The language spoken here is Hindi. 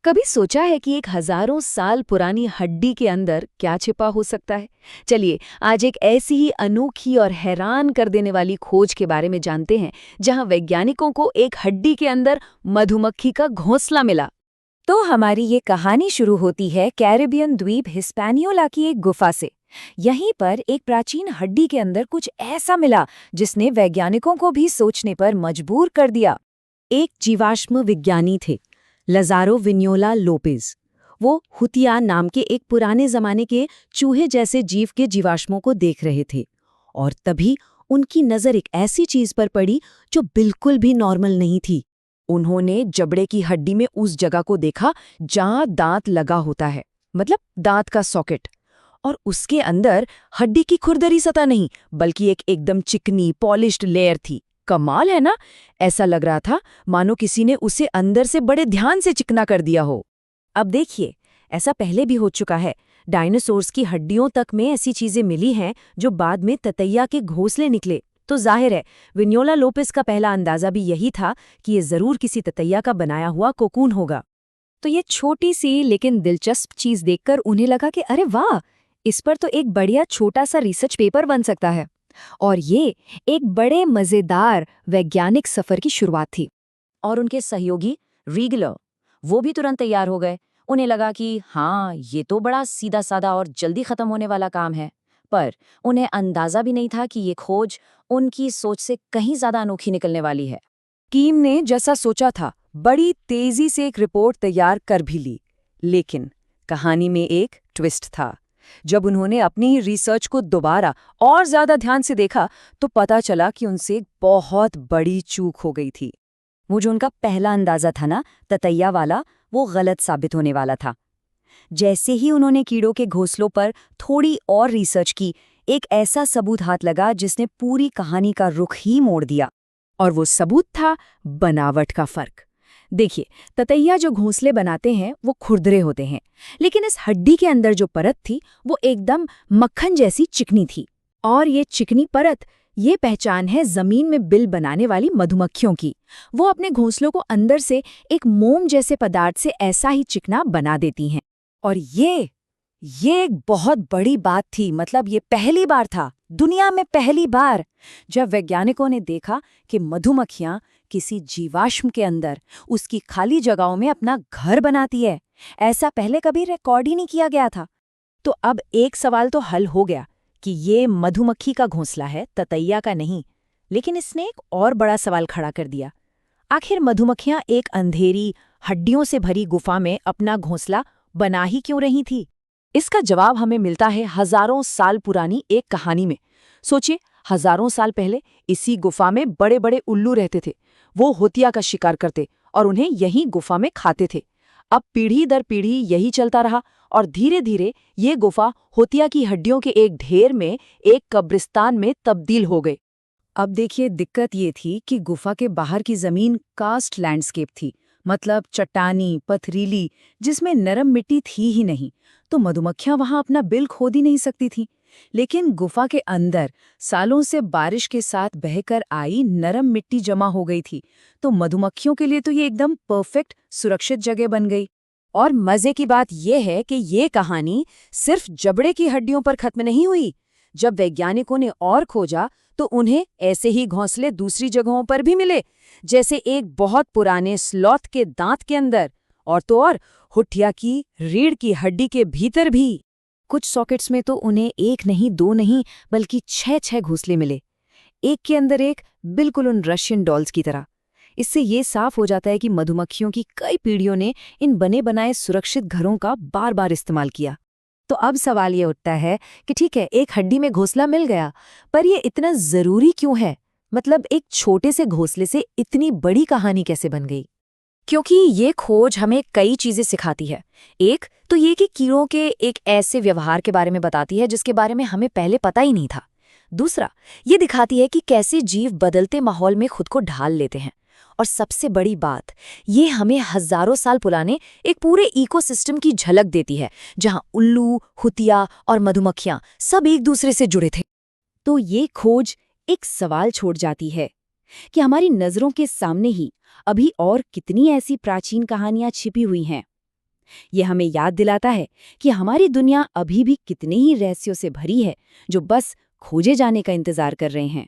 कभी सोचा है कि एक हजारों साल पुरानी हड्डी के अंदर क्या छिपा हो सकता है? चलिए आज एक ऐसी ही अनोखी और हैरान कर देने वाली खोज के बारे में जानते हैं, जहां वैज्ञानिकों को एक हड्डी के अंदर मधुमक्खी का घोंसला मिला। तो हमारी ये कहानी शुरू होती है कैरिबियन द्वीप हिस्पैनियोला की एक गुफा से। यहीं पर एक प्राचीन हड्डी के अंदर कुछ ऐसा मिला जिसने वैज्ञानिकों को भी सोचने पर मजबूर कर दिया। एक जीवाश्म विज्ञानी थे, लजारो विनियोला लोपेज। वो हुतिया नाम के एक पुराने जमाने के चूहे जैसे जीव के जीवाश्मों को देख रहे थे, और तभी उनकी नज़र एक ऐसी चीज पर पड़ी जो बिल्कुल भी नॉर्मल नहीं थी। उन्होंने जबड़े की हड्डी में उस जगह को देखा जहां दांत लगा होता है, मतलब दांत का सॉकेट। और उसके अंदर हड्डी की खुरदरी सतह नहीं, बल्कि एक एकदम चिकनी पॉलिश्ड लेयर थी। कमाल है ना? ऐसा लग रहा था मानो किसी ने उसे अंदर से बड़े ध्यान से चिकना कर दिया हो। अब देखिए, ऐसा पहले भी हो चुका है। डायनासोर्स की हड्डियों तक में ऐसी चीजें मिली हैं जो बाद में ततैया के घोंसले निकले। तो जाहिर है विनियोला लोपेज का पहला अंदाजा भी यही था कि ये जरूर किसी ततैया का बनाया हुआ कोकून होगा। तो ये छोटी सी लेकिन दिलचस्प चीज देखकर उन्हें लगा कि अरे वाह, इस पर तो एक बढ़िया छोटा सा रिसर्च पेपर बन सकता है। और ये एक बड़े मजेदार वैज्ञानिक सफर की शुरुआत थी। और उनके सहयोगी रीगलर, वो भी तुरंत तैयार हो गए। उन्हें लगा कि हाँ, ये तो बड़ा सीधा साधा और जल्दी खत्म होने वाला काम है। पर उन्हें अंदाजा भी नहीं था कि ये खोज उनकी सोच से कहीं ज्यादा अनोखी निकलने वाली है। टीम ने जैसा सोचा था बड़ी तेजी से एक रिपोर्ट तैयार कर भी ली, लेकिन कहानी में एक ट्विस्ट था। जब उन्होंने अपनी ही रिसर्च को दोबारा और ज्यादा ध्यान से देखा तो पता चला कि उनसे एक बहुत बड़ी चूक हो गई थी। वो जो उनका पहला अंदाजा था ना, ततैया वाला, वो गलत साबित होने वाला था। जैसे ही उन्होंने कीड़ों के घोंसलों पर थोड़ी और रिसर्च की, एक ऐसा सबूत हाथ लगा जिसने पूरी कहानी का रुख ही मोड़ दिया। और वो सबूत था बनावट का फर्क। देखिए, ततैया जो घोंसले बनाते हैं वो खुरदरे होते हैं, लेकिन इस हड्डी के अंदर जो परत थी वो एकदम मक्खन जैसी चिकनी थी। और ये चिकनी परत, ये पहचान है जमीन में बिल बनाने वाली मधुमक्खियों की। वो अपने घोंसलों को अंदर से एक मोम जैसे पदार्थ से ऐसा ही चिकना बना देती हैं। और ये एक बहुत बड़ी बात थी। मतलब ये पहली बार था, दुनिया में पहली बार, जब वैज्ञानिकों ने देखा कि मधुमक्खियां किसी जीवाश्म के अंदर उसकी खाली जगहों में अपना घर बनाती है। ऐसा पहले कभी रिकॉर्ड ही नहीं किया गया था। तो अब एक सवाल तो हल हो गया कि ये मधुमक्खी का घोंसला है, ततैया का नहीं। लेकिन इसने एक और बड़ा सवाल खड़ा कर दिया। आखिर मधुमक्खियां एक अंधेरी, हड्डियों से भरी गुफा में अपना घोंसला बना ही क्यों रही थी? इसका जवाब हमें मिलता है हजारों साल पुरानी एक कहानी में। सोचिए, हजारों साल पहले इसी गुफा में बड़े बड़े उल्लू रहते थे। वो होतिया का शिकार करते और उन्हें यहीं गुफा में खाते थे। अब पीढ़ी दर पीढ़ी यही चलता रहा और धीरे धीरे ये गुफा होतिया की हड्डियों के एक ढेर में, एक कब्रिस्तान में तब्दील हो गई। अब देखिए, दिक्कत ये थी कि गुफा के बाहर की जमीन कास्ट लैंडस्केप थी, मतलब चट्टानी, पथरीली, जिसमें नरम मिट्टी थी ही नहीं। तो मधुमक्खियां वहां अपना बिल खोद ही नहीं सकती थीं। लेकिन गुफा के अंदर सालों से बारिश के साथ बहकर आई नरम मिट्टी जमा हो गई थी। तो मधुमक्खियों के लिए तो ये एकदम परफेक्ट सुरक्षित जगह बन गई। और मजे की बात यह है कि ये कहानी सिर्फ जबड़े की हड्डियों पर खत्म नहीं हुई। जब वैज्ञानिकों ने और खोजा तो उन्हें ऐसे ही घोंसले दूसरी जगहों पर भी मिले, जैसे एक बहुत पुराने स्लॉथ के दांत के अंदर, और तो और हुटिया की रीढ़ की हड्डी के भीतर भी। कुछ सॉकेट्स में तो उन्हें एक नहीं, दो नहीं, बल्कि 6 घोंसले मिले, एक के अंदर एक, बिल्कुल उन रशियन डॉल्स की तरह। इससे ये साफ हो जाता है कि मधुमक्खियों की कई पीढ़ियों ने इन बने बनाए सुरक्षित घरों का बार बार इस्तेमाल किया। तो अब सवाल ये उठता है कि ठीक है, एक हड्डी में घोंसला मिल गया, पर ये इतना जरूरी क्यों है? मतलब एक छोटे से घोंसले से इतनी बड़ी कहानी कैसे बन गई? क्योंकि ये खोज हमें कई चीजें सिखाती है। एक तो ये कि कीड़ों के एक ऐसे व्यवहार के बारे में बताती है जिसके बारे में हमें पहले पता ही नहीं था। दूसरा, ये दिखाती है कि कैसे जीव बदलते माहौल में खुद को ढाल लेते हैं। और सबसे बड़ी बात, ये हमें हजारों साल पुराने एक पूरे इकोसिस्टम की झलक देती है, जहां उल्लू, हुतिया और मधुमक्खियां सब एक दूसरे से जुड़े थे। तो ये खोज एक सवाल छोड़ जाती है कि हमारी नजरों के सामने ही अभी और कितनी ऐसी प्राचीन कहानियां छिपी हुई हैं, ये हमें याद दिलाता है कि हमारी दुनिया अभी भी कितने ही रहस्यों से भरी है जो बस खोजे जाने का इंतजार कर रहे हैं।